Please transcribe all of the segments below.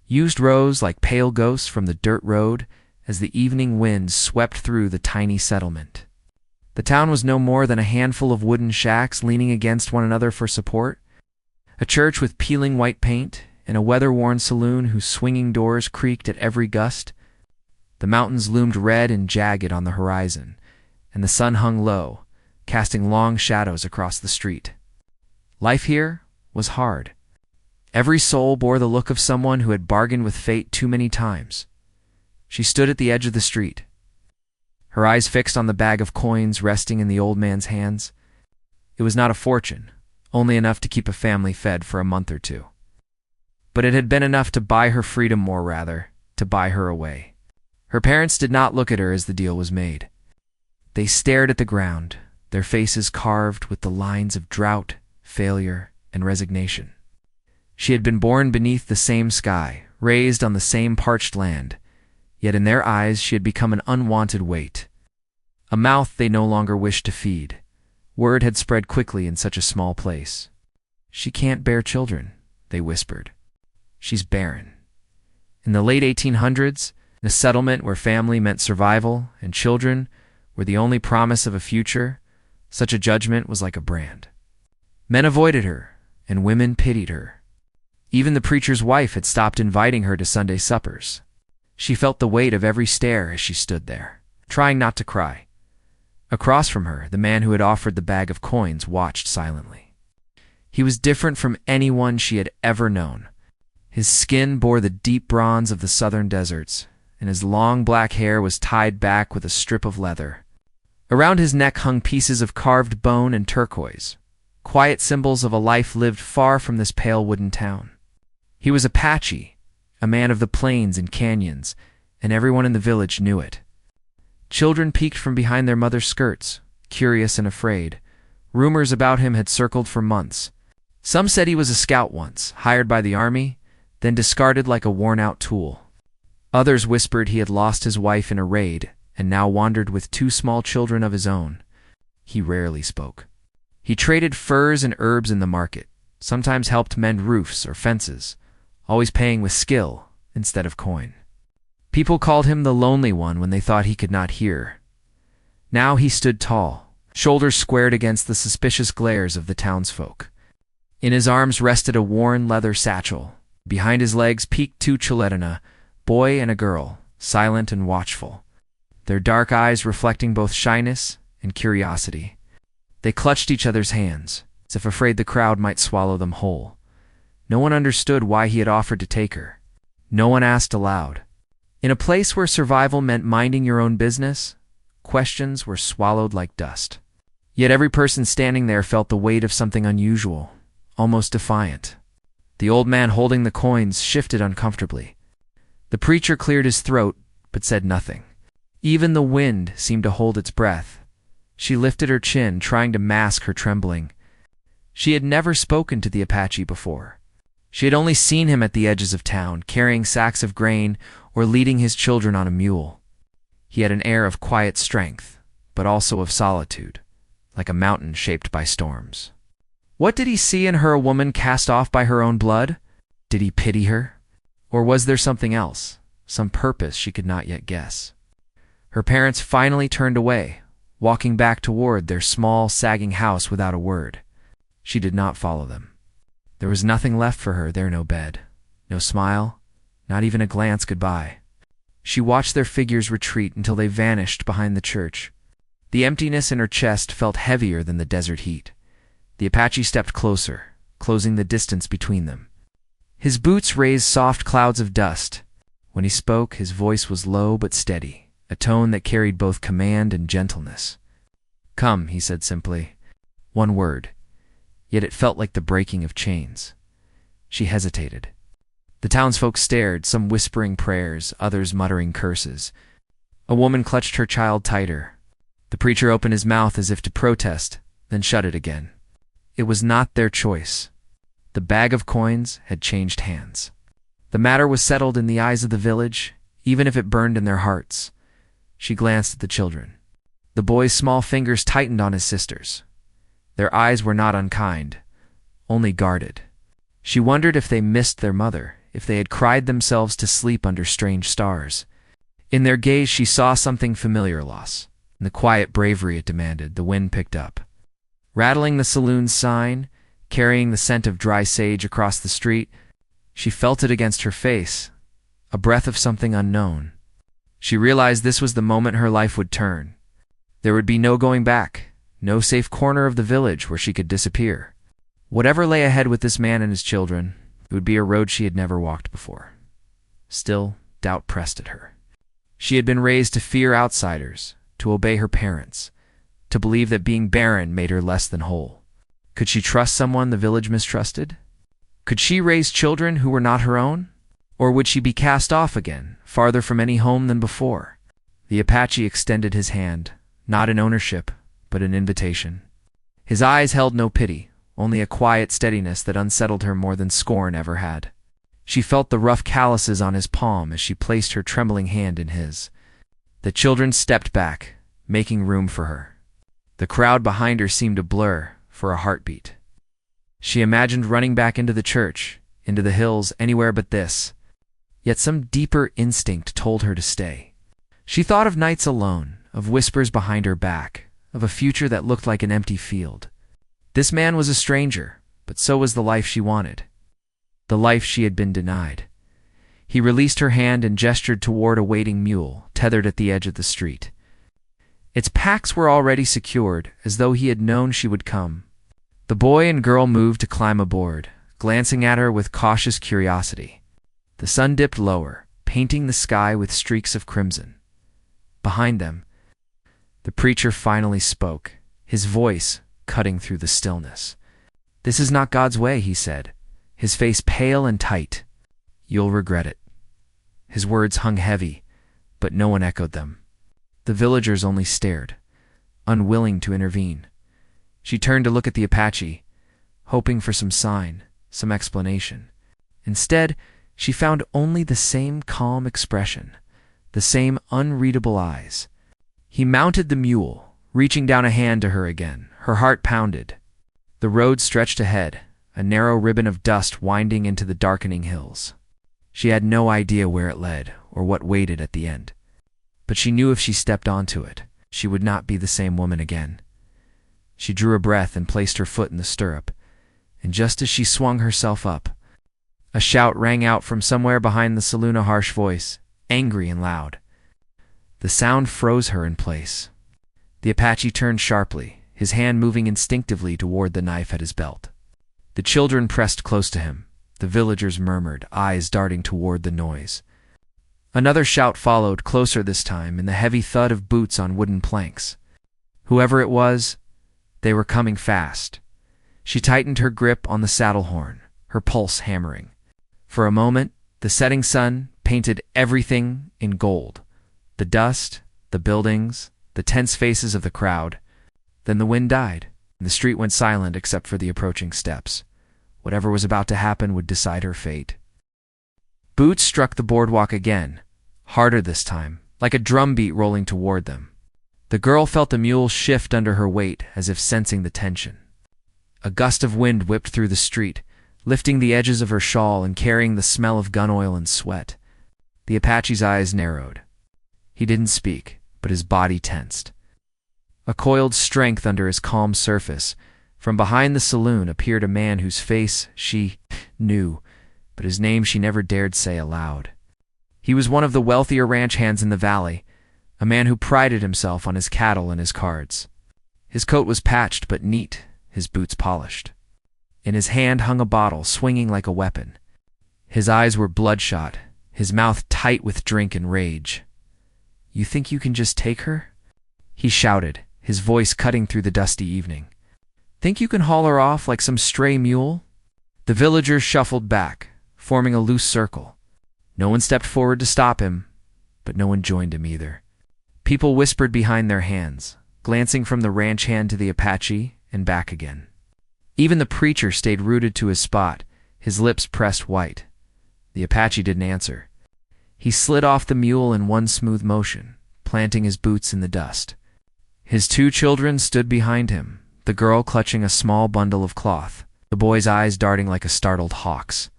used rose like pale ghosts from the dirt road as the evening wind swept through the tiny settlement. The town was no more than a handful of wooden shacks leaning against one another for support, a church with peeling white paint, and a weather-worn saloon whose swinging doors creaked at every gust. The mountains loomed red and jagged on the horizon, and the sun hung low, casting long shadows across the street. Life here was hard. Every soul bore the look of someone who had bargained with fate too many times. She stood at the edge of the street, her eyes fixed on the bag of coins resting in the old man's hands. It was not a fortune, only enough to keep a family fed for a month or two. But it had been enough to buy her freedom, or rather, to buy her away. Her parents did not look at her as the deal was made. They stared at the ground, their faces carved with the lines of drought, failure, and resignation. She had been born beneath the same sky, raised on the same parched land, yet in their eyes she had become an unwanted weight, a mouth they no longer wished to feed. Word had spread quickly in such a small place. "She can't bear children," they whispered. "She's barren." In the late 1800s, in a settlement where family meant survival and children were the only promise of a future, such a judgment was like a brand. Men avoided her, and women pitied her. Even the preacher's wife had stopped inviting her to Sunday suppers. She felt the weight of every stare as she stood there, trying not to cry. Across from her, the man who had offered the bag of coins watched silently. He was different from anyone she had ever known. His skin bore the deep bronze of the southern deserts, and his long black hair was tied back with a strip of leather. Around his neck hung pieces of carved bone and turquoise, quiet symbols of a life lived far from this pale wooden town. He was Apache, a man of the plains and canyons, and everyone in the village knew it. Children peeked from behind their mother's skirts, curious and afraid. Rumors about him had circled for months. Some said he was a scout once, hired by the army, then discarded like a worn-out tool. Others whispered he had lost his wife in a raid and now wandered with 2 small children of his own. He rarely spoke. He traded furs and herbs in the market, sometimes helped mend roofs or fences, always paying with skill instead of coin. People called him the lonely one when they thought he could not hear. Now he stood tall, shoulders squared against the suspicious glares of the townsfolk. In his arms rested a worn leather satchel. Behind his legs peeked 2 children, a boy and a girl, silent and watchful, their dark eyes reflecting both shyness and curiosity. They clutched each other's hands, as if afraid the crowd might swallow them whole. No one understood why he had offered to take her. No one asked aloud. In a place where survival meant minding your own business, questions were swallowed like dust. Yet every person standing there felt the weight of something unusual, almost defiant. The old man holding the coins shifted uncomfortably. The preacher cleared his throat, but said nothing. Even the wind seemed to hold its breath. She lifted her chin, trying to mask her trembling. She had never spoken to the Apache before. She had only seen him at the edges of town, carrying sacks of grain or leading his children on a mule. He had an air of quiet strength, but also of solitude, like a mountain shaped by storms. What did he see in her, a woman cast off by her own blood? Did he pity her? Or was there something else, some purpose she could not yet guess? Her parents finally turned away, walking back toward their small, sagging house without a word. She did not follow them. There was nothing left for her there, no bed, no smile, not even a glance goodbye. She watched their figures retreat until they vanished behind the church. The emptiness in her chest felt heavier than the desert heat. The Apache stepped closer, closing the distance between them. His boots raised soft clouds of dust. When he spoke, his voice was low but steady, a tone that carried both command and gentleness. "Come," he said simply. One word, yet it felt like the breaking of chains. She hesitated. The townsfolk stared, some whispering prayers, others muttering curses. A woman clutched her child tighter. The preacher opened his mouth as if to protest, then shut it again. It was not their choice. The bag of coins had changed hands. The matter was settled in the eyes of the village, even if it burned in their hearts. She glanced at the children. The boy's small fingers tightened on his sister's. Their eyes were not unkind, only guarded. She wondered if they missed their mother, if they had cried themselves to sleep under strange stars. In their gaze she saw something familiar loss. In the quiet bravery it demanded, the wind picked up. Rattling the saloon's sign, carrying the scent of dry sage across the street, she felt it against her face, a breath of something unknown. She realized this was the moment her life would turn. There would be no going back, no safe corner of the village where she could disappear. Whatever lay ahead with this man and his children, it would be a road she had never walked before. Still, doubt pressed at her. She had been raised to fear outsiders, to obey her parents, to believe that being barren made her less than whole. Could she trust someone the village mistrusted? Could she raise children who were not her own? Or would she be cast off again, farther from any home than before? The Apache extended his hand, not in ownership, but an invitation. His eyes held no pity, only a quiet steadiness that unsettled her more than scorn ever had. She felt the rough calluses on his palm as she placed her trembling hand in his. The children stepped back, making room for her. The crowd behind her seemed a blur for a heartbeat. She imagined running back into the church, into the hills, anywhere but this. Yet some deeper instinct told her to stay. She thought of nights alone, of whispers behind her back, of a future that looked like an empty field. This man was a stranger, but so was the life she wanted. The life she had been denied. He released her hand and gestured toward a waiting mule, tethered at the edge of the street. Its packs were already secured, as though he had known she would come. The boy and girl moved to climb aboard, glancing at her with cautious curiosity. The sun dipped lower, painting the sky with streaks of crimson. Behind them, the preacher finally spoke, his voice cutting through the stillness. "This is not God's way," he said, his face pale and tight. "You'll regret it." His words hung heavy, but no one echoed them. The villagers only stared, unwilling to intervene. She turned to look at the Apache, hoping for some sign, some explanation. Instead, she found only the same calm expression, the same unreadable eyes. He mounted the mule, reaching down a hand to her again. Her heart pounded. The road stretched ahead, a narrow ribbon of dust winding into the darkening hills. She had no idea where it led or what waited at the end. But she knew if she stepped onto it, she would not be the same woman again. She drew a breath and placed her foot in the stirrup, and just as she swung herself up, a shout rang out from somewhere behind the saloon, a harsh voice, angry and loud. The sound froze her in place. The Apache turned sharply, his hand moving instinctively toward the knife at his belt. The children pressed close to him. The villagers murmured, eyes darting toward the noise. Another shout followed, closer this time, in the heavy thud of boots on wooden planks. Whoever it was, they were coming fast. She tightened her grip on the saddle horn, her pulse hammering. For a moment, the setting sun painted everything in gold. The dust, the buildings, the tense faces of the crowd. Then the wind died, and the street went silent except for the approaching steps. Whatever was about to happen would decide her fate. Boots struck the boardwalk again, harder this time, like a drumbeat rolling toward them. The girl felt the mule shift under her weight, as if sensing the tension. A gust of wind whipped through the street, lifting the edges of her shawl and carrying the smell of gun oil and sweat. The Apache's eyes narrowed. He didn't speak, but his body tensed. A coiled strength under his calm surface. From behind the saloon appeared a man whose face she knew, but his name she never dared say aloud. He was one of the wealthier ranch hands in the valley, a man who prided himself on his cattle and his cards. His coat was patched but neat, his boots polished. In his hand hung a bottle, swinging like a weapon. His eyes were bloodshot, his mouth tight with drink and rage. "You think you can just take her?" he shouted, his voice cutting through the dusty evening. "Think you can haul her off like some stray mule?" The villagers shuffled back, forming a loose circle. No one stepped forward to stop him, but no one joined him either. People whispered behind their hands, glancing from the ranch hand to the Apache and back again. Even the preacher stayed rooted to his spot, his lips pressed white. The Apache didn't answer. He slid off the mule in one smooth motion, planting his boots in the dust. His two children stood behind him, the girl clutching a small bundle of cloth, the boy's eyes darting like a startled hawk's.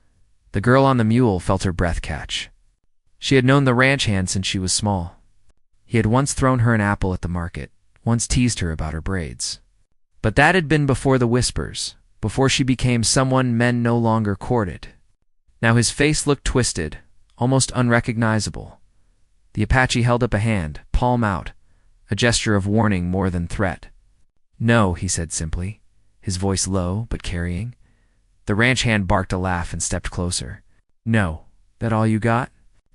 The girl on the mule felt her breath catch. She had known the ranch hand since she was small. He had once thrown her an apple at the market, once teased her about her braids. But that had been before the whispers, before she became someone men no longer courted. Now his face looked twisted, almost unrecognizable. The Apache held up a hand, palm out, a gesture of warning more than threat. "No," he said simply, his voice low but carrying. The ranch hand barked a laugh and stepped closer. "No, that all you got?"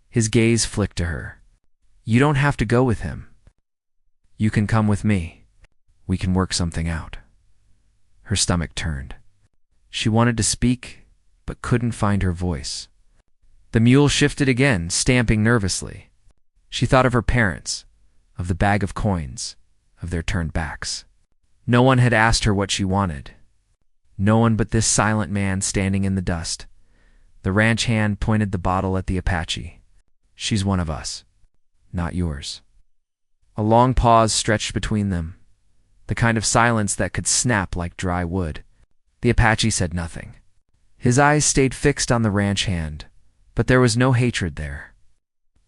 His gaze flicked to her. "You don't have to go with him. You can come with me. We can work something out." Her stomach turned. She wanted to speak, but couldn't find her voice. The mule shifted again, stamping nervously. She thought of her parents, of the bag of coins, of their turned backs. No one had asked her what she wanted. No one but this silent man standing in the dust. The ranch hand pointed the bottle at the Apache. "She's one of us, not yours." A long pause stretched between them, the kind of silence that could snap like dry wood. The Apache said nothing. His eyes stayed fixed on the ranch hand, but there was no hatred there.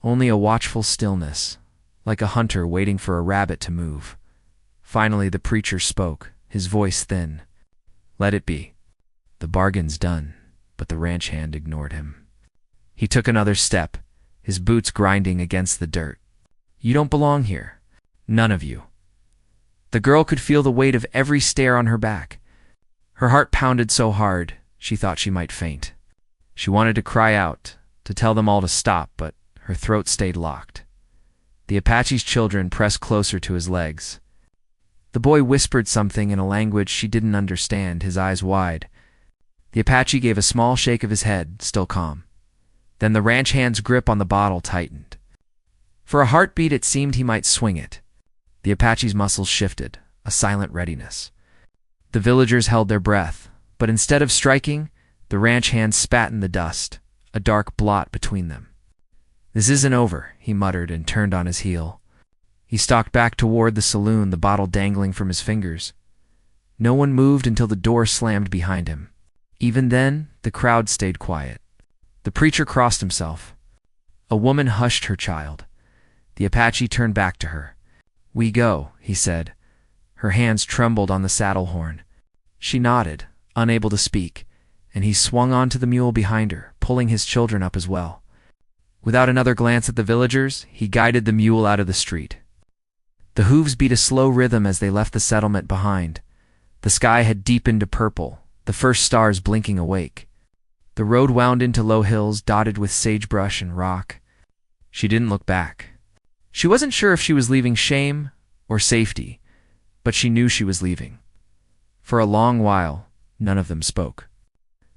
Only a watchful stillness, like a hunter waiting for a rabbit to move. Finally the preacher spoke, his voice thin. "Let it be. The bargain's done." But the ranch hand ignored him. He took another step, his boots grinding against the dirt. "You don't belong here. None of you." The girl could feel the weight of every stare on her back. Her heart pounded so hard, she thought she might faint. She wanted to cry out, to tell them all to stop, but her throat stayed locked. The Apache's children pressed closer to his legs. The boy whispered something in a language she didn't understand, his eyes wide. The Apache gave a small shake of his head, still calm. Then the ranch hand's grip on the bottle tightened. For a heartbeat it seemed he might swing it. The Apache's muscles shifted, a silent readiness. The villagers held their breath, but instead of striking, the ranch hand spat in the dust, a dark blot between them. "This isn't over," he muttered and turned on his heel. He stalked back toward the saloon, the bottle dangling from his fingers. No one moved until the door slammed behind him. Even then, the crowd stayed quiet. The preacher crossed himself. A woman hushed her child. The Apache turned back to her. "We go," he said. Her hands trembled on the saddle horn. She nodded, unable to speak, and he swung onto the mule behind her, pulling his children up as well. Without another glance at the villagers, he guided the mule out of the street. The hooves beat a slow rhythm as they left the settlement behind. The sky had deepened to purple, the first stars blinking awake. The road wound into low hills dotted with sagebrush and rock. She didn't look back. She wasn't sure if she was leaving shame or safety, but she knew she was leaving. For a long while, none of them spoke.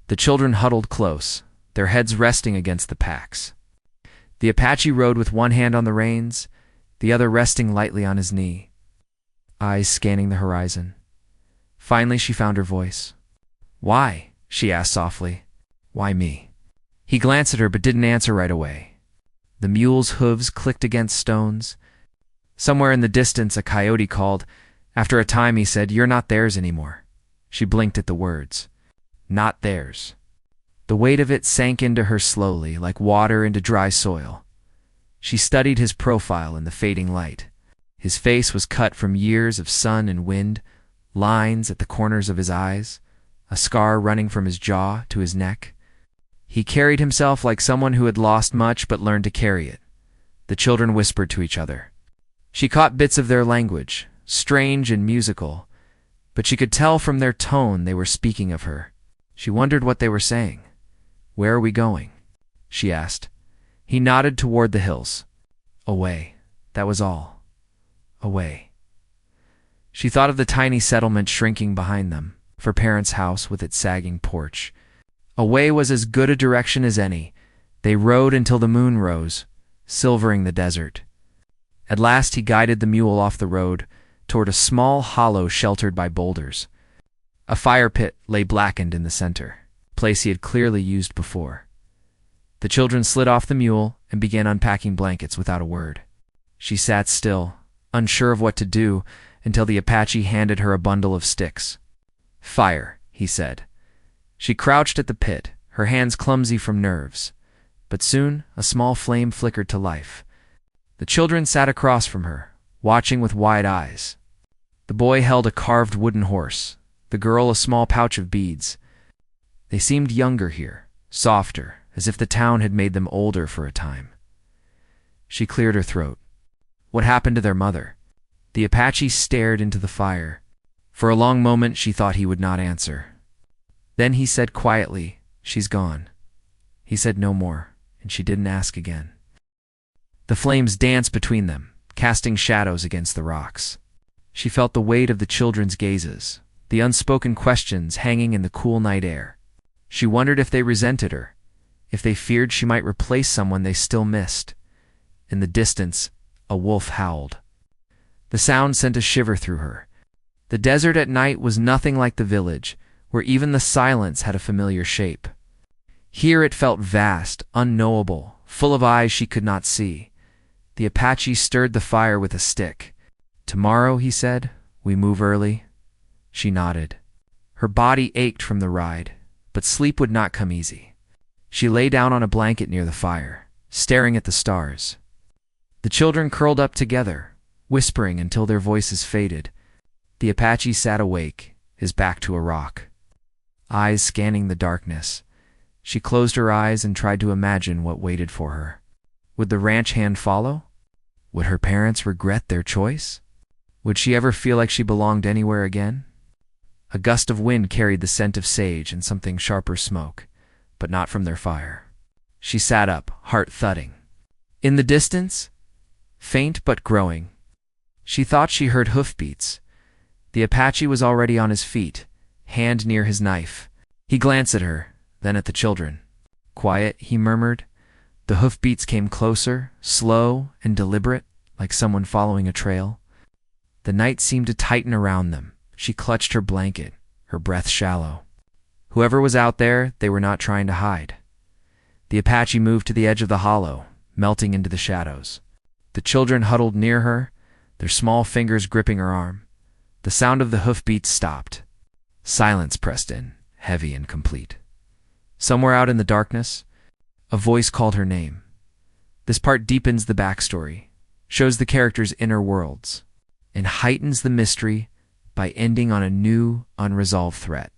The children huddled close, their heads resting against the packs. The Apache rode with one hand on the reins, the other resting lightly on his knee, eyes scanning the horizon. Finally she found her voice. "Why?" she asked softly. "Why me?" He glanced at her but didn't answer right away. The mule's hooves clicked against stones. Somewhere in the distance a coyote called. After a time he said, "You're not theirs anymore." She blinked at the words. Not theirs. The weight of it sank into her slowly, like water into dry soil. She studied his profile in the fading light. His face was cut from years of sun and wind, lines at the corners of his eyes, a scar running from his jaw to his neck. He carried himself like someone who had lost much but learned to carry it. The children whispered to each other. She caught bits of their language, strange and musical, but she could tell from their tone they were speaking of her. She wondered what they were saying. "Where are we going?" she asked. He nodded toward the hills. Away. That was all. Away. She thought of the tiny settlement shrinking behind them, her parents' house with its sagging porch. Away was as good a direction as any. They rode until the moon rose, silvering the desert. At last he guided the mule off the road toward a small hollow sheltered by boulders. A fire pit lay blackened in the center, a place he had clearly used before. The children slid off the mule and began unpacking blankets without a word. She sat still, unsure of what to do, until the Apache handed her a bundle of sticks. "Fire," he said. She crouched at the pit, her hands clumsy from nerves. But soon a small flame flickered to life. The children sat across from her, watching with wide eyes. The boy held a carved wooden horse, the girl a small pouch of beads. They seemed younger here, softer, as if the town had made them older for a time. She cleared her throat. What happened to their mother? The Apache stared into the fire. For a long moment she thought he would not answer. Then he said quietly, "She's gone." He said no more, and she didn't ask again. The flames danced between them, casting shadows against the rocks. She felt the weight of the children's gazes, the unspoken questions hanging in the cool night air. She wondered if they resented her, if they feared she might replace someone they still missed. In the distance, a wolf howled. The sound sent a shiver through her. The desert at night was nothing like the village, where even the silence had a familiar shape. Here it felt vast, unknowable, full of eyes she could not see. The Apache stirred the fire with a stick. "Tomorrow," he said, "we move early." She nodded. Her body ached from the ride, but sleep would not come easy. She lay down on a blanket near the fire, staring at the stars. The children curled up together, whispering until their voices faded. The Apache sat awake, his back to a rock, eyes scanning the darkness. She closed her eyes and tried to imagine what waited for her. Would the ranch hand follow? Would her parents regret their choice? Would she ever feel like she belonged anywhere again? A gust of wind carried the scent of sage and something sharper smoke, but not from their fire. She sat up, heart thudding. In the distance, faint but growing, she thought she heard hoofbeats. The Apache was already on his feet, hand near his knife. He glanced at her, then at the children. "Quiet," he murmured. The hoofbeats came closer, slow and deliberate, like someone following a trail. The night seemed to tighten around them. She clutched her blanket, her breath shallow. Whoever was out there, they were not trying to hide. The Apache moved to the edge of the hollow, melting into the shadows. The children huddled near her, their small fingers gripping her arm. The sound of the hoofbeats stopped. Silence pressed in, heavy and complete. Somewhere out in the darkness, a voice called her name. This part deepens the backstory, shows the characters' inner worlds, and heightens the mystery by ending on a new, unresolved threat.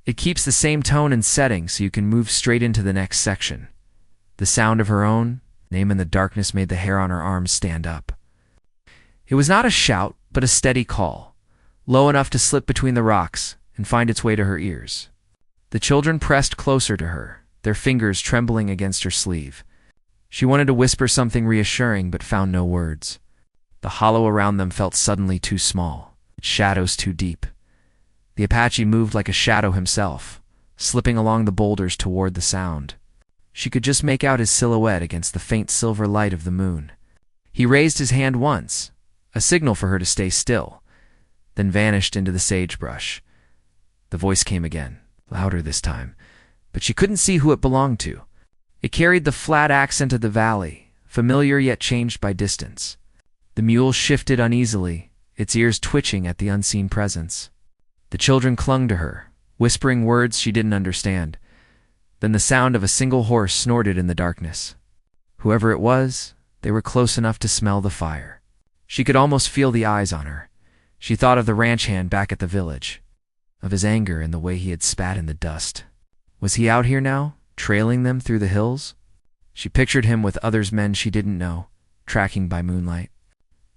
It keeps the same tone and setting so you can move straight into the next section. The sound of her own name in the darkness made the hair on her arms stand up. It was not a shout, but a steady call, low enough to slip between the rocks and find its way to her ears. The children pressed closer to her, their fingers trembling against her sleeve. She wanted to whisper something reassuring, but found no words. The hollow around them felt suddenly too small, its shadows too deep. The Apache moved like a shadow himself, slipping along the boulders toward the sound. She could just make out his silhouette against the faint silver light of the moon. He raised his hand once, a signal for her to stay still, then vanished into the sagebrush. The voice came again, louder this time, but she couldn't see who it belonged to. It carried the flat accent of the valley, familiar yet changed by distance. The mule shifted uneasily, its ears twitching at the unseen presence. The children clung to her, whispering words she didn't understand. Then the sound of a single horse snorted in the darkness. Whoever it was, they were close enough to smell the fire. She could almost feel the eyes on her. She thought of the ranch hand back at the village, of his anger and the way he had spat in the dust. Was he out here now, trailing them through the hills? She pictured him with others men she didn't know, tracking by moonlight.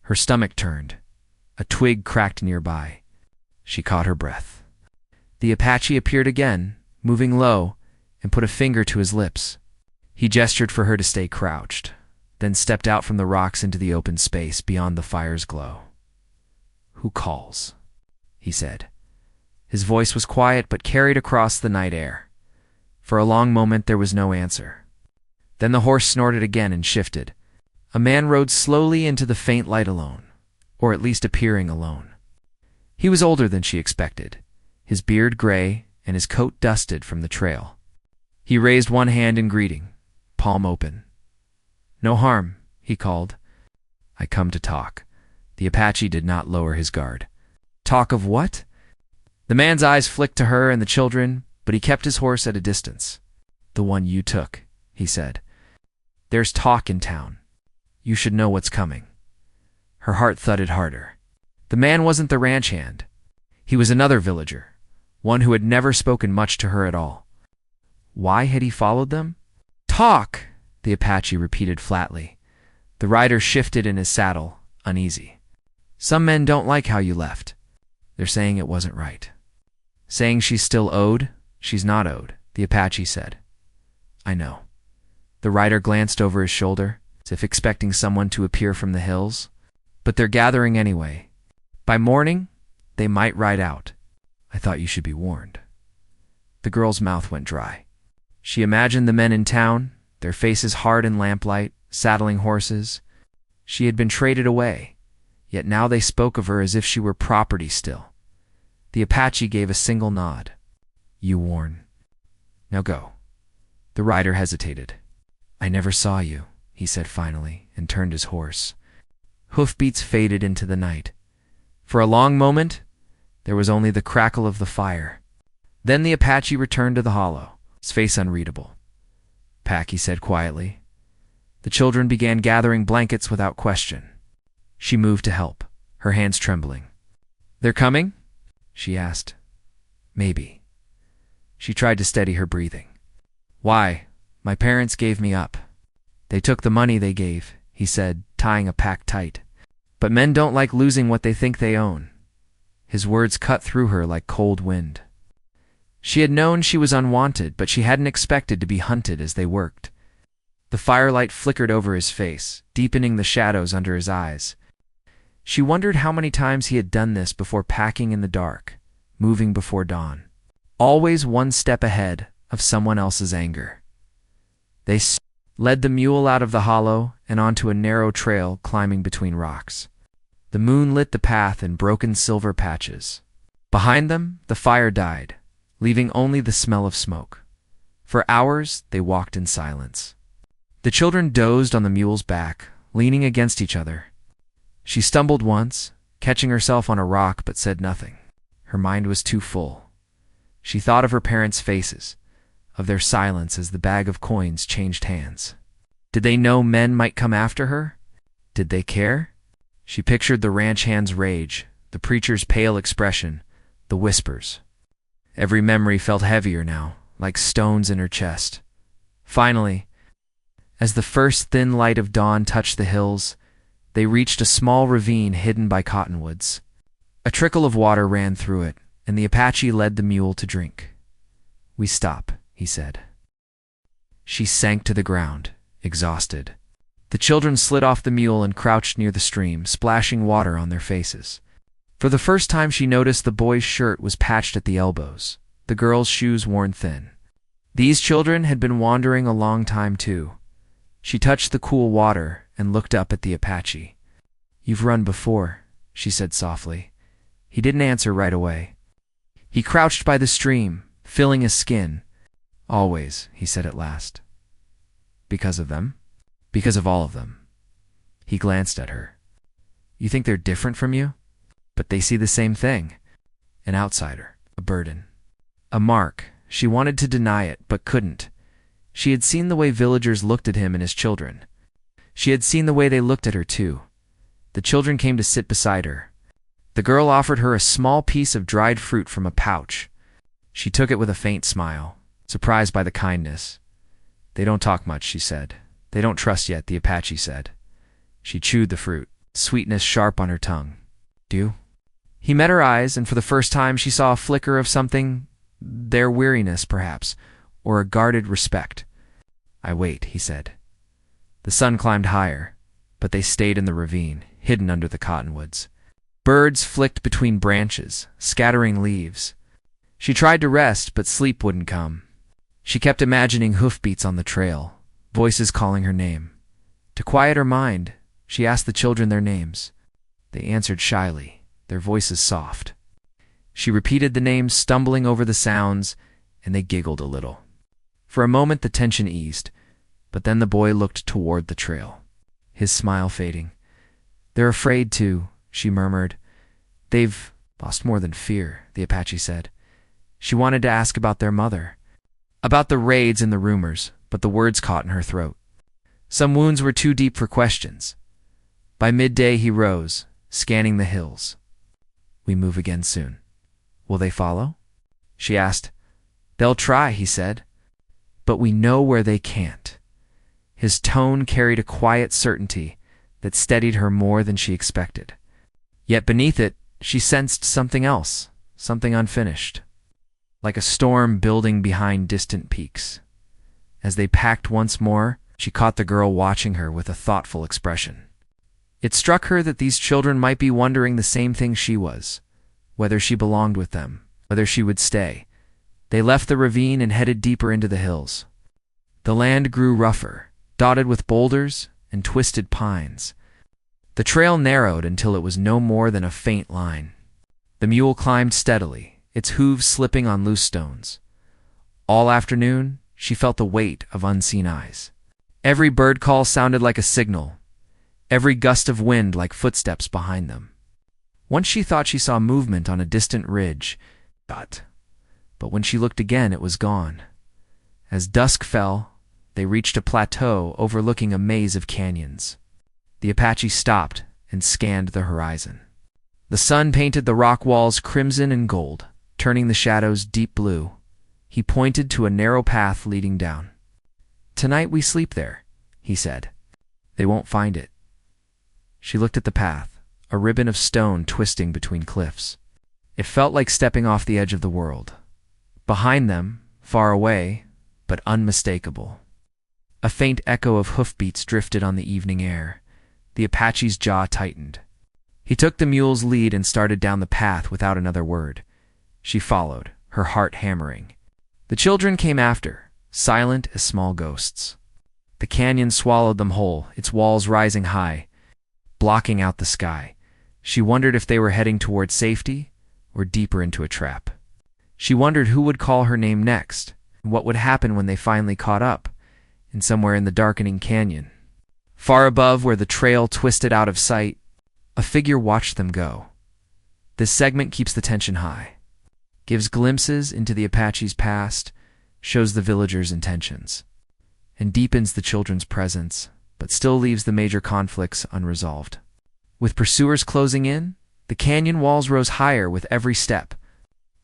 Her stomach turned. A twig cracked nearby. She caught her breath. The Apache appeared again, moving low, and put a finger to his lips. He gestured for her to stay crouched, then stepped out from the rocks into the open space beyond the fire's glow. "Who calls?" he said. His voice was quiet but carried across the night air. For a long moment there was no answer. Then the horse snorted again and shifted. A man rode slowly into the faint light alone, or at least appearing alone. He was older than she expected, his beard gray and his coat dusted from the trail. He raised one hand in greeting, palm open. "No harm," he called. "I come to talk." The Apache did not lower his guard. "Talk of what?" The man's eyes flicked to her and the children, but he kept his horse at a distance. "The one you took," he said. "There's talk in town. You should know what's coming." Her heart thudded harder. The man wasn't the ranch hand. He was another villager, one who had never spoken much to her at all. Why had he followed them? "Talk," the Apache repeated flatly. The rider shifted in his saddle, uneasy. "Some men don't like how you left. They're saying it wasn't right." "Saying she's still owed? She's not owed," the Apache said. "I know." The rider glanced over his shoulder, as if expecting someone to appear from the hills. "But they're gathering anyway. By morning, they might ride out. I thought you should be warned." The girl's mouth went dry. She imagined the men in town, their faces hard in lamplight, saddling horses. She had been traded away, yet now they spoke of her as if she were property still. The Apache gave a single nod. "You warn. Now go." The rider hesitated. "I never saw you," he said finally, and turned his horse. Hoofbeats faded into the night. For a long moment, there was only the crackle of the fire. Then the Apache returned to the hollow, his face unreadable. "Pack," he said quietly. The children began gathering blankets without question. She moved to help, her hands trembling. "They're coming?" she asked. "Maybe." She tried to steady her breathing. "Why? My parents gave me up. They took the money they gave," he said, tying a pack tight. "But men don't like losing what they think they own." His words cut through her like cold wind. She had known she was unwanted, but she hadn't expected to be hunted as they worked. The firelight flickered over his face, deepening the shadows under his eyes. She wondered how many times he had done this before packing in the dark, moving before dawn. Always one step ahead of someone else's anger. They led the mule out of the hollow and onto a narrow trail climbing between rocks. The moon lit the path in broken silver patches. Behind them, the fire died, leaving only the smell of smoke. For hours, they walked in silence. The children dozed on the mule's back, leaning against each other. She stumbled once, catching herself on a rock, but said nothing. Her mind was too full. She thought of her parents' faces, of their silence as the bag of coins changed hands. Did they know men might come after her? Did they care? She pictured the ranch hand's rage, the preacher's pale expression, the whispers. Every memory felt heavier now, like stones in her chest. Finally, as the first thin light of dawn touched the hills, they reached a small ravine hidden by cottonwoods. A trickle of water ran through it, and the Apache led the mule to drink. "We stop," he said. She sank to the ground, exhausted. The children slid off the mule and crouched near the stream, splashing water on their faces. For the first time she noticed the boy's shirt was patched at the elbows, the girl's shoes worn thin. These children had been wandering a long time too. She touched the cool water and looked up at the Apache. "You've run before," she said softly. He didn't answer right away. He crouched by the stream, filling his skin. "Always," he said at last. "Because of them?" "Because of all of them." He glanced at her. "You think they're different from you? But they see the same thing. An outsider, a burden, a mark." She wanted to deny it, but couldn't. She had seen the way villagers looked at him and his children. She had seen the way they looked at her too. The children came to sit beside her. The girl offered her a small piece of dried fruit from a pouch. She took it with a faint smile, surprised by the kindness. "They don't talk much," she said. "They don't trust yet," the Apache said. She chewed the fruit, sweetness sharp on her tongue. "Do?" He met her eyes, and for the first time she saw a flicker of something, their weariness perhaps, or a guarded respect. "I wait," he said. The sun climbed higher, but they stayed in the ravine, hidden under the cottonwoods. Birds flicked between branches, scattering leaves. She tried to rest, but sleep wouldn't come. She kept imagining hoofbeats on the trail, voices calling her name. To quiet her mind, she asked the children their names. They answered shyly, their voices soft. She repeated the names, stumbling over the sounds, and they giggled a little. For a moment the tension eased, but then the boy looked toward the trail, his smile fading. "They're afraid to," she murmured. "They've lost more than fear," the Apache said. She wanted to ask about their mother. About the raids and the rumors, but the words caught in her throat. Some wounds were too deep for questions. By midday he rose, scanning the hills. "We move again soon. Will they follow?" she asked. "They'll try," he said. "But we know where they can't." His tone carried a quiet certainty that steadied her more than she expected. Yet beneath it, she sensed something else, something unfinished, like a storm building behind distant peaks. As they packed once more, she caught the girl watching her with a thoughtful expression. It struck her that these children might be wondering the same thing she was, whether she belonged with them, whether she would stay. They left the ravine and headed deeper into the hills. The land grew rougher, dotted with boulders and twisted pines. The trail narrowed until it was no more than a faint line. The mule climbed steadily, its hooves slipping on loose stones. All afternoon, she felt the weight of unseen eyes. Every bird call sounded like a signal, every gust of wind like footsteps behind them. Once she thought she saw movement on a distant ridge, but when she looked again, it was gone. As dusk fell, they reached a plateau overlooking a maze of canyons. The Apache stopped and scanned the horizon. The sun painted the rock walls crimson and gold, turning the shadows deep blue. He pointed to a narrow path leading down. "Tonight we sleep there," he said. "They won't find it." She looked at the path, a ribbon of stone twisting between cliffs. It felt like stepping off the edge of the world. Behind them, far away, but unmistakable, a faint echo of hoofbeats drifted on the evening air. The Apache's jaw tightened. He took the mule's lead and started down the path without another word. She followed, her heart hammering. The children came after, silent as small ghosts. The canyon swallowed them whole, its walls rising high, blocking out the sky. She wondered if they were heading toward safety or deeper into a trap. She wondered who would call her name next, and what would happen when they finally caught up, and somewhere in the darkening canyon. Far above, where the trail twisted out of sight, a figure watched them go. This segment keeps the tension high, gives glimpses into the Apache's past, shows the villagers' intentions, and deepens the children's presence, but still leaves the major conflicts unresolved. With pursuers closing in, the canyon walls rose higher with every step,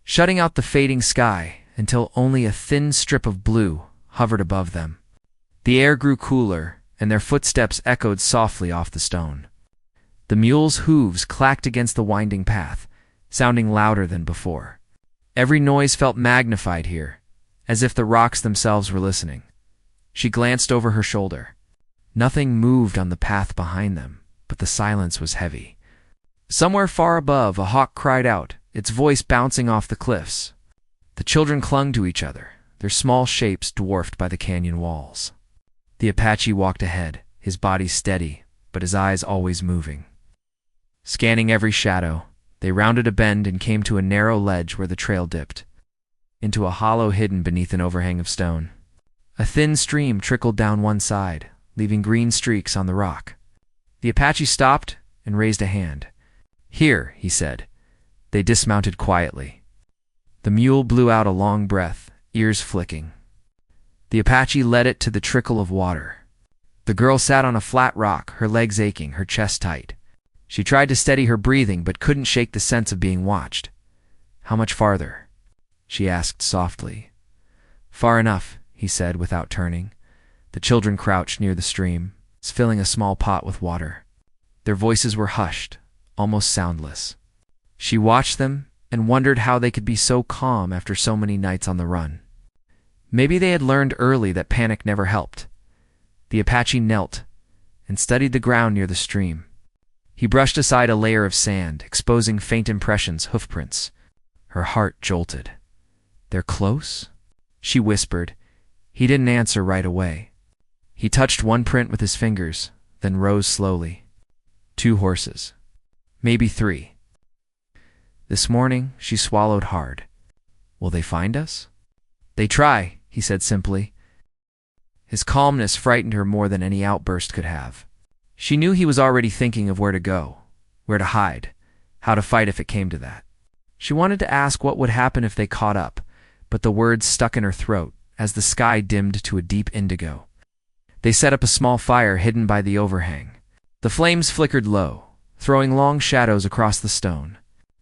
shutting out the fading sky until only a thin strip of blue hovered above them. The air grew cooler, and their footsteps echoed softly off the stone. The mule's hooves clacked against the winding path, sounding louder than before. Every noise felt magnified here, as if the rocks themselves were listening. She glanced over her shoulder. Nothing moved on the path behind them, but the silence was heavy. Somewhere far above, a hawk cried out, its voice bouncing off the cliffs. The children clung to each other, their small shapes dwarfed by the canyon walls. The Apache walked ahead, his body steady, but his eyes always moving. Scanning every shadow, they rounded a bend and came to a narrow ledge where the trail dipped into a hollow hidden beneath an overhang of stone. A thin stream trickled down one side, leaving green streaks on the rock. The Apache stopped and raised a hand. "Here," he said. They dismounted quietly. The mule blew out a long breath, ears flicking. The Apache led it to the trickle of water. The girl sat on a flat rock, her legs aching, her chest tight. She tried to steady her breathing but couldn't shake the sense of being watched. "How much farther?" she asked softly. "Far enough," he said without turning. The children crouched near the stream, filling a small pot with water. Their voices were hushed, almost soundless. She watched them and wondered how they could be so calm after so many nights on the run. Maybe they had learned early that panic never helped. The Apache knelt and studied the ground near the stream. He brushed aside a layer of sand, exposing faint impressions, hoofprints. Her heart jolted. "They're close?" she whispered. He didn't answer right away. He touched one print with his fingers, then rose slowly. 2 horses. Maybe 3. This morning, she swallowed hard. "Will they find us?" "They try," he said simply. His calmness frightened her more than any outburst could have. She knew he was already thinking of where to go, where to hide, how to fight if it came to that. She wanted to ask what would happen if they caught up, but the words stuck in her throat, as the sky dimmed to a deep indigo. They set up a small fire hidden by the overhang. The flames flickered low, throwing long shadows across the stone.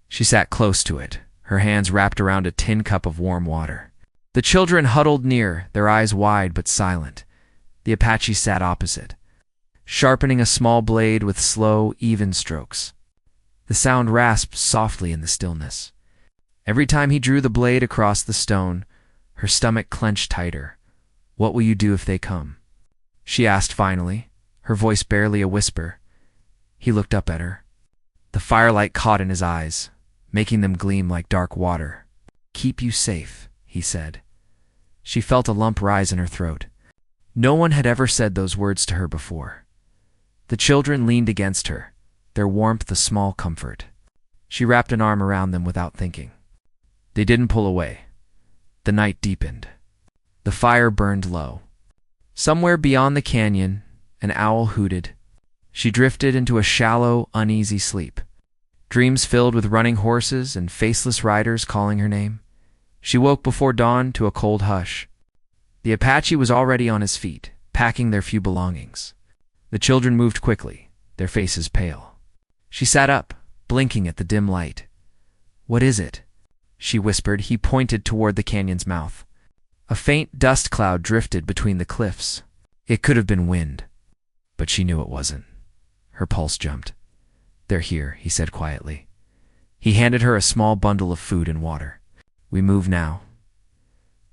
She sat close to it, her hands wrapped around a tin cup of warm water. The children huddled near, their eyes wide but silent. The Apache sat opposite, sharpening a small blade with slow, even strokes. The sound rasped softly in the stillness. Every time he drew the blade across the stone, her stomach clenched tighter. "What will you do if they come?" she asked finally, her voice barely a whisper. He looked up at her. The firelight caught in his eyes, making them gleam like dark water. "Keep you safe," he said. She felt a lump rise in her throat. No one had ever said those words to her before. The children leaned against her, their warmth a small comfort. She wrapped an arm around them without thinking. They didn't pull away. The night deepened. The fire burned low. Somewhere beyond the canyon, an owl hooted. She drifted into a shallow, uneasy sleep. Dreams filled with running horses and faceless riders calling her name. She woke before dawn to a cold hush. The Apache was already on his feet, packing their few belongings. The children moved quickly, their faces pale. She sat up, blinking at the dim light. "What is it?" she whispered. He pointed toward the canyon's mouth. A faint dust cloud drifted between the cliffs. It could have been wind, but she knew it wasn't. Her pulse jumped. "They're here," he said quietly. He handed her a small bundle of food and water. "We move now."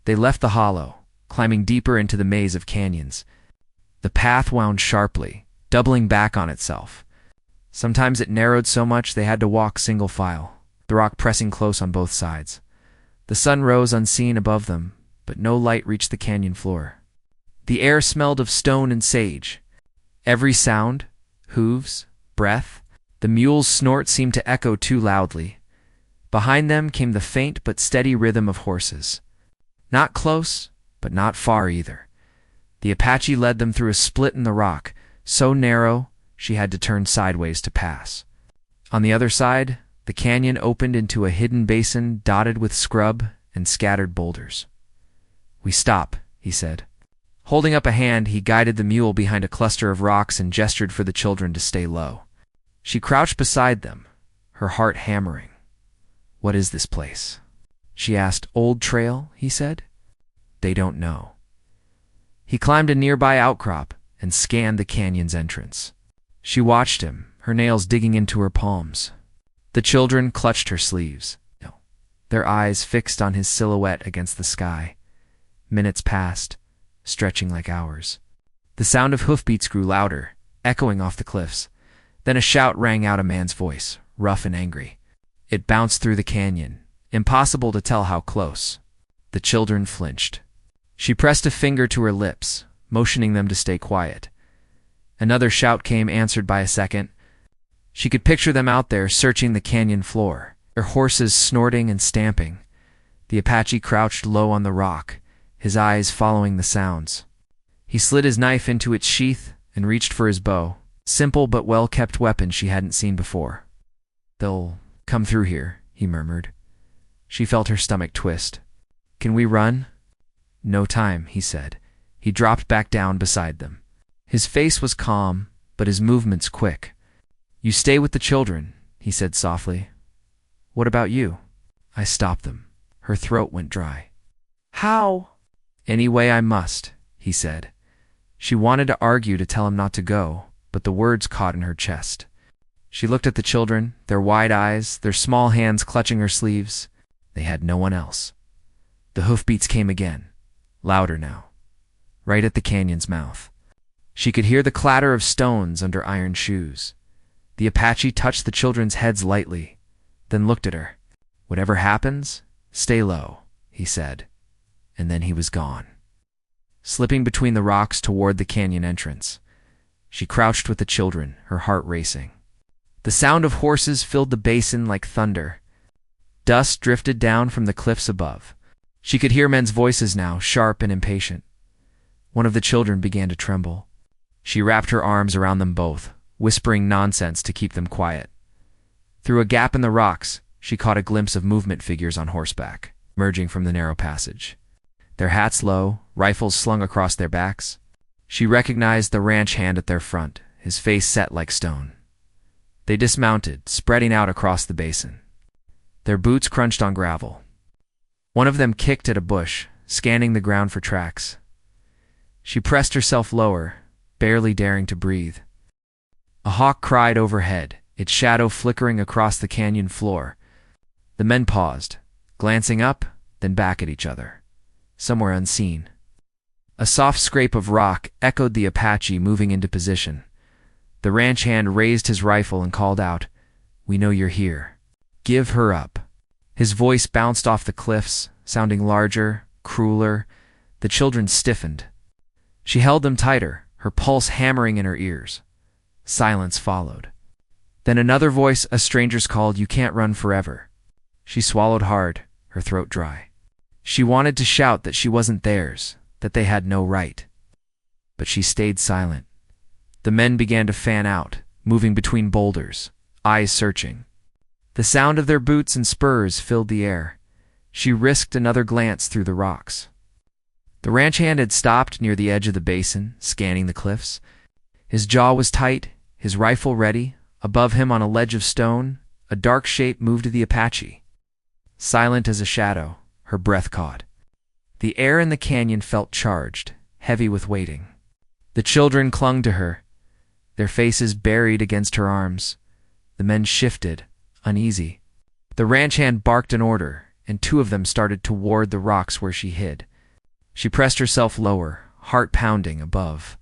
They left the hollow, climbing deeper into the maze of canyons. The path wound sharply, doubling back on itself. Sometimes it narrowed so much they had to walk single file, the rock pressing close on both sides. The sun rose unseen above them, but no light reached the canyon floor. The air smelled of stone and sage. Every sound, hooves, breath, the mule's snort seemed to echo too loudly. Behind them came the faint but steady rhythm of horses. Not close, but not far either. The Apache led them through a split in the rock, so narrow she had to turn sideways to pass. On the other side, the canyon opened into a hidden basin dotted with scrub and scattered boulders. "We stop," he said. Holding up a hand, he guided the mule behind a cluster of rocks and gestured for the children to stay low. She crouched beside them, her heart hammering. "What is this place?" she asked. "Old trail," he said. "They don't know." He climbed a nearby outcrop and scanned the canyon's entrance. She watched him, her nails digging into her palms. The children clutched her sleeves, their eyes fixed on his silhouette against the sky. Minutes passed, stretching like hours. The sound of hoofbeats grew louder, echoing off the cliffs. Then a shout rang out, a man's voice, rough and angry. It bounced through the canyon, impossible to tell how close. The children flinched. She pressed a finger to her lips, motioning them to stay quiet. Another shout came, answered by a second. She could picture them out there searching the canyon floor, their horses snorting and stamping. The Apache crouched low on the rock, his eyes following the sounds. He slid his knife into its sheath and reached for his bow, simple but well-kept weapon she hadn't seen before. "They'll come through here," he murmured. She felt her stomach twist. "Can we run?" "No time," he said. He dropped back down beside them. His face was calm, but his movements quick. "You stay with the children," he said softly. "What about you?" "I stopped them." Her throat went dry. "How?" "Any way I must," he said. She wanted to argue, to tell him not to go, but the words caught in her chest. She looked at the children, their wide eyes, their small hands clutching her sleeves. They had no one else. The hoofbeats came again, louder now, right at the canyon's mouth. She could hear the clatter of stones under iron shoes. The Apache touched the children's heads lightly, then looked at her. "Whatever happens, stay low," he said, and then he was gone. Slipping between the rocks toward the canyon entrance, she crouched with the children, her heart racing. The sound of horses filled the basin like thunder. Dust drifted down from the cliffs above. She could hear men's voices now, sharp and impatient. One of the children began to tremble. She wrapped her arms around them both, whispering nonsense to keep them quiet. Through a gap in the rocks, she caught a glimpse of movement figures on horseback, emerging from the narrow passage. their hats low, rifles slung across their backs. She recognized the ranch hand at their front, his face set like stone. They dismounted, spreading out across the basin. Their boots crunched on gravel. One of them kicked at a bush, scanning the ground for tracks. She pressed herself lower, barely daring to breathe. A hawk cried overhead, its shadow flickering across the canyon floor. The men paused, glancing up, then back at each other, somewhere unseen. A soft scrape of rock echoed the Apache moving into position. The ranch hand raised his rifle and called out, "We know you're here. Give her up." His voice bounced off the cliffs, sounding larger, crueler. The children stiffened. She held them tighter, her pulse hammering in her ears. Silence followed. Then another voice, a stranger's, called, "You can't run forever." She swallowed hard, her throat dry. She wanted to shout that she wasn't theirs, that they had no right. But she stayed silent. The men began to fan out, moving between boulders, eyes searching. The sound of their boots and spurs filled the air. She risked another glance through the rocks. The ranch hand had stopped near the edge of the basin, scanning the cliffs. His jaw was tight, his rifle ready. Above him on a ledge of stone, a dark shape moved to the Apache. Silent as a shadow, her breath caught. The air in the canyon felt charged, heavy with waiting. The children clung to her, their faces buried against her arms. The men shifted, uneasy. The ranch hand barked an order, and two of them started toward the rocks where she hid. She pressed herself lower, heart pounding above.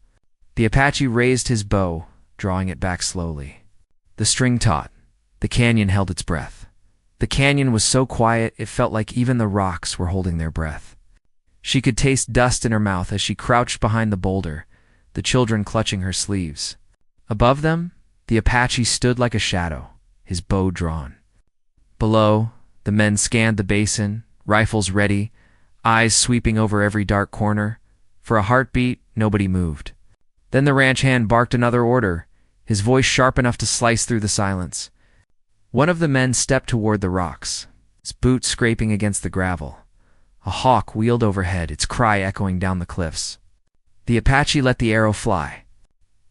The Apache raised his bow, drawing it back slowly. The string taut. The canyon held its breath. The canyon was so quiet it felt like even the rocks were holding their breath. She could taste dust in her mouth as she crouched behind the boulder, the children clutching her sleeves. Above them, the Apache stood like a shadow, his bow drawn. Below, the men scanned the basin, rifles ready, eyes sweeping over every dark corner. For a heartbeat, nobody moved. Then the ranch hand barked another order, his voice sharp enough to slice through the silence. One of the men stepped toward the rocks, his boots scraping against the gravel. A hawk wheeled overhead, its cry echoing down the cliffs. The Apache let the arrow fly.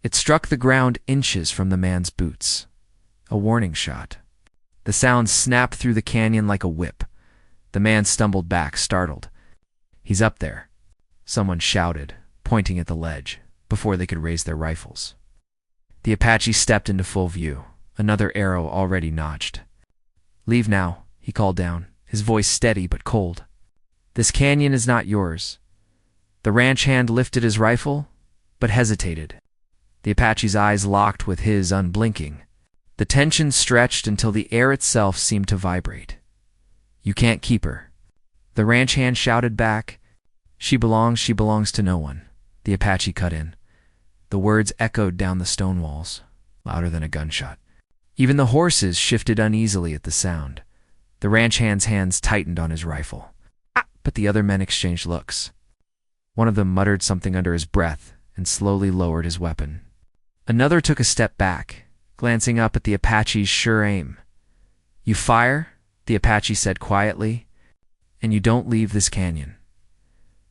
It struck the ground inches from the man's boots. A warning shot. The sound snapped through the canyon like a whip. The man stumbled back, startled. "He's up there," someone shouted, pointing at the ledge, before they could raise their rifles. The Apache stepped into full view, another arrow already notched. "Leave now," he called down, his voice steady but cold. "This canyon is not yours." The ranch hand lifted his rifle, but hesitated. The Apache's eyes locked with his, unblinking. The tension stretched until the air itself seemed to vibrate. "You can't keep her." The ranch hand shouted back, she belongs to no one." The Apache cut in. The words echoed down the stone walls, louder than a gunshot. Even the horses shifted uneasily at the sound. The ranch hand's hands tightened on his rifle. But the other men exchanged looks. One of them muttered something under his breath and slowly lowered his weapon. Another took a step back, glancing up at the Apache's sure aim. "You fire," the Apache said quietly, "and you don't leave this canyon."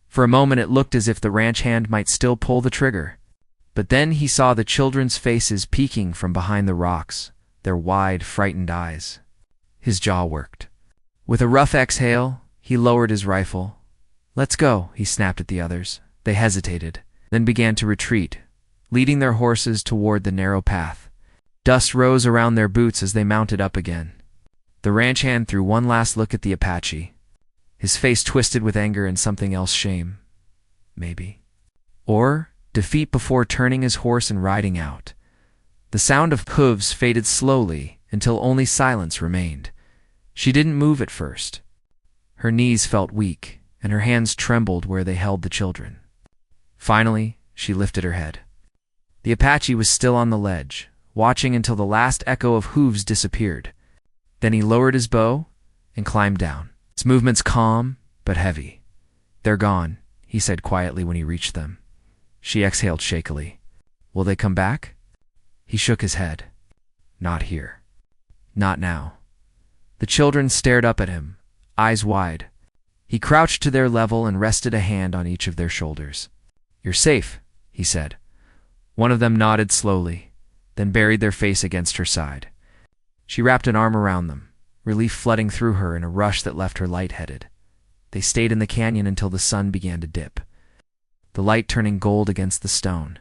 For a moment it looked as if the ranch hand might still pull the trigger. But then he saw the children's faces peeking from behind the rocks, their wide, frightened eyes. His jaw worked. With a rough exhale, he lowered his rifle. "Let's go," he snapped at the others. They hesitated, then began to retreat, leading their horses toward the narrow path. Dust rose around their boots as they mounted up again. The ranch hand threw one last look at the Apache, his face twisted with anger and something else, shame, maybe. Or defeat, before turning his horse and riding out. The sound of hooves faded slowly until only silence remained. She didn't move at first. Her knees felt weak, and her hands trembled where they held the children. Finally, she lifted her head. The Apache was still on the ledge, watching until the last echo of hooves disappeared. Then he lowered his bow and climbed down, his movements calm but heavy. "They're gone," he said quietly when he reached them. She exhaled shakily. "Will they come back?" He shook his head. "Not here. Not now." The children stared up at him, eyes wide. He crouched to their level and rested a hand on each of their shoulders. "You're safe," he said. One of them nodded slowly, then buried their face against her side. She wrapped an arm around them, relief flooding through her in a rush that left her lightheaded. They stayed in the canyon until the sun began to dip, the light turning gold against the stone.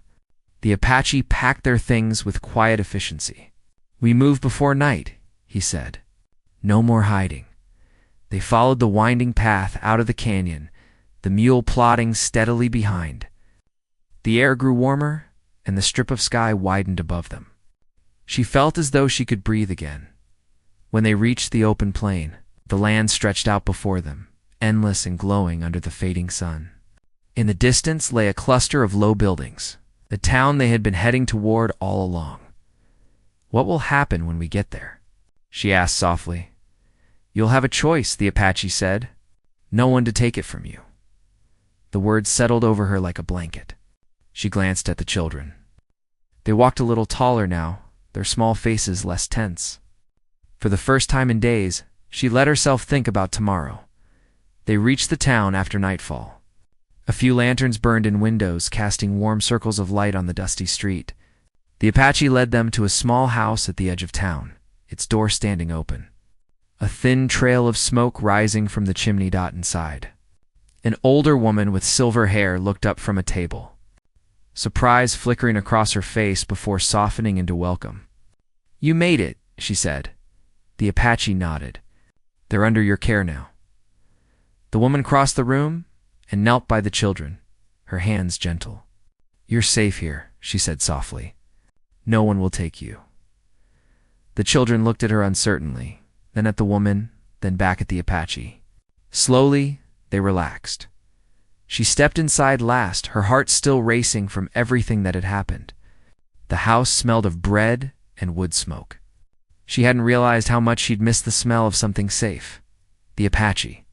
The Apache packed their things with quiet efficiency. "We move before night," he said. "No more hiding." They followed the winding path out of the canyon, the mule plodding steadily behind. The air grew warmer, and the strip of sky widened above them. She felt as though she could breathe again. When they reached the open plain, the land stretched out before them, endless and glowing under the fading sun. In the distance lay a cluster of low buildings, the town they had been heading toward all along. "What will happen when we get there?" she asked softly. "You'll have a choice," the Apache said. "No one to take it from you." The words settled over her like a blanket. She glanced at the children. They walked a little taller now, their small faces less tense. For the first time in days, she let herself think about tomorrow. They reached the town after nightfall. A few lanterns burned in windows, casting warm circles of light on the dusty street. The Apache led them to a small house at the edge of town, its door standing open. A thin trail of smoke rising from the chimney dot inside. An older woman with silver hair looked up from a table, surprise flickering across her face before softening into welcome. "You made it," she said. The Apache nodded. "They're under your care now." The woman crossed the room and knelt by the children, her hands gentle. "You're safe here," she said softly. "No one will take you." The children looked at her uncertainly, then at the woman, then back at the Apache. Slowly, they relaxed. She stepped inside last, her heart still racing from everything that had happened. The house smelled of bread and wood smoke. She hadn't realized how much she'd missed the smell of something safe. The Apache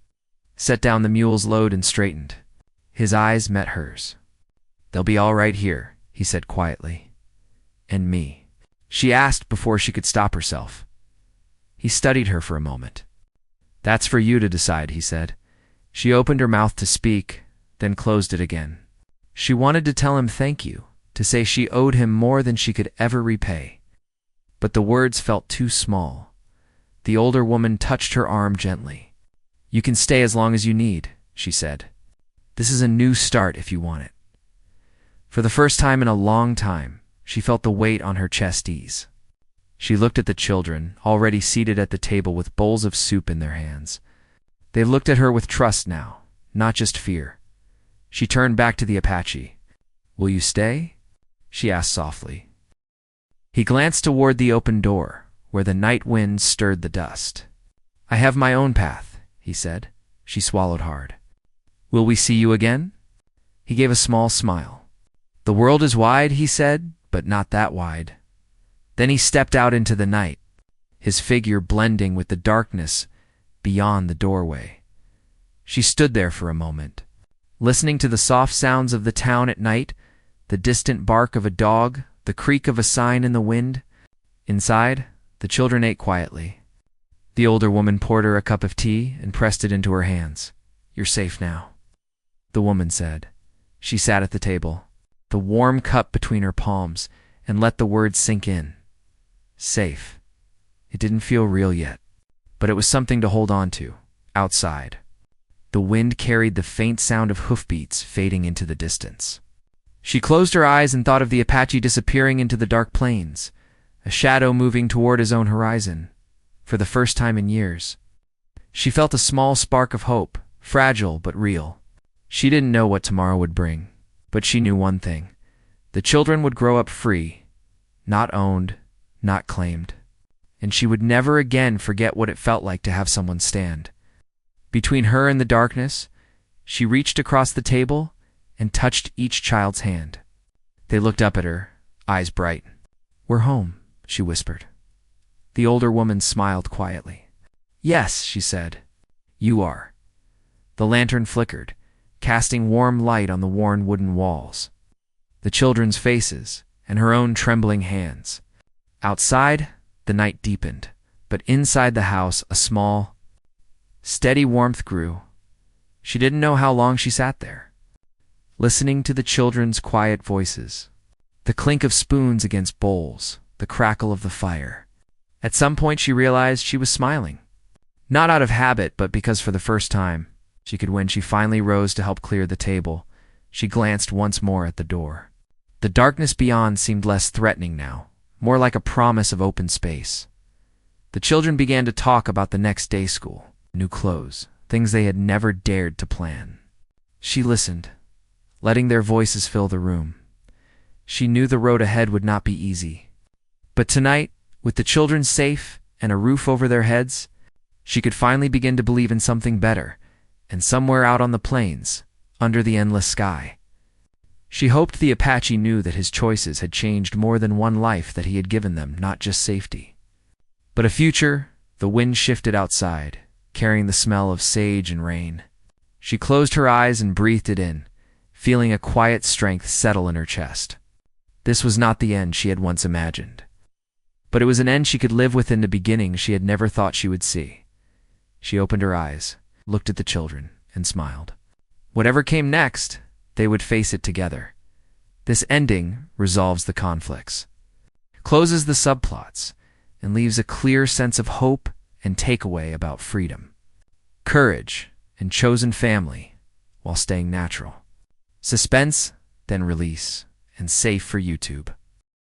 set down the mule's load and straightened. His eyes met hers. "They'll be all right here," he said quietly. "And me?" she asked before she could stop herself. He studied her for a moment. "That's for you to decide," he said. She opened her mouth to speak, then closed it again. She wanted to tell him thank you, to say she owed him more than she could ever repay. But the words felt too small. The older woman touched her arm gently. "You can stay as long as you need," she said. "This is a new start if you want it." For the first time in a long time, she felt the weight on her chest ease. She looked at the children, already seated at the table with bowls of soup in their hands. They looked at her with trust now, not just fear. She turned back to the Apache. "Will you stay?" she asked softly. He glanced toward the open door, where the night wind stirred the dust. "I have my own path," he said. She swallowed hard. "Will we see you again?" He gave a small smile. "The world is wide," he said, "but not that wide." Then he stepped out into the night, his figure blending with the darkness beyond the doorway. She stood there for a moment, listening to the soft sounds of the town at night, the distant bark of a dog, the creak of a sign in the wind. Inside, the children ate quietly. The older woman poured her a cup of tea and pressed it into her hands. "You're safe now," the woman said. She sat at the table, the warm cup between her palms, and let the words sink in. Safe. It didn't feel real yet, but it was something to hold on to, outside. The wind carried the faint sound of hoofbeats fading into the distance. She closed her eyes and thought of the Apache disappearing into the dark plains, a shadow moving toward his own horizon, for the first time in years. She felt a small spark of hope, fragile but real. She didn't know what tomorrow would bring, but she knew one thing. The children would grow up free, not owned, not claimed, and she would never again forget what it felt like to have someone stand. Between her and the darkness, she reached across the table and touched each child's hand. They looked up at her, eyes bright. "We're home," she whispered. The older woman smiled quietly. "Yes," she said. "You are." The lantern flickered, casting warm light on the worn wooden walls, the children's faces, and her own trembling hands. Outside, the night deepened, but inside the house a small, steady warmth grew. She didn't know how long she sat there, listening to the children's quiet voices, the clink of spoons against bowls, the crackle of the fire. At some point she realized she was smiling. Not out of habit, but because for the first time, she could. When she finally rose to help clear the table, she glanced once more at the door. The darkness beyond seemed less threatening now, more like a promise of open space. The children began to talk about the next day school, new clothes, things they had never dared to plan. She listened, letting their voices fill the room. She knew the road ahead would not be easy. But tonight, with the children safe and a roof over their heads, she could finally begin to believe in something better, and somewhere out on the plains, under the endless sky. She hoped the Apache knew that his choices had changed more than one life that he had given them, not just safety, but a future. The wind shifted outside, carrying the smell of sage and rain. She closed her eyes and breathed it in, feeling a quiet strength settle in her chest. This was not the end she had once imagined, but it was an end she could live with, in the beginning she had never thought she would see. She opened her eyes, looked at the children, and smiled. Whatever came next, they would face it together. This ending resolves the conflicts, closes the subplots, and leaves a clear sense of hope and takeaway about freedom, courage, and chosen family, while staying natural. Suspense, then release, and safe for YouTube.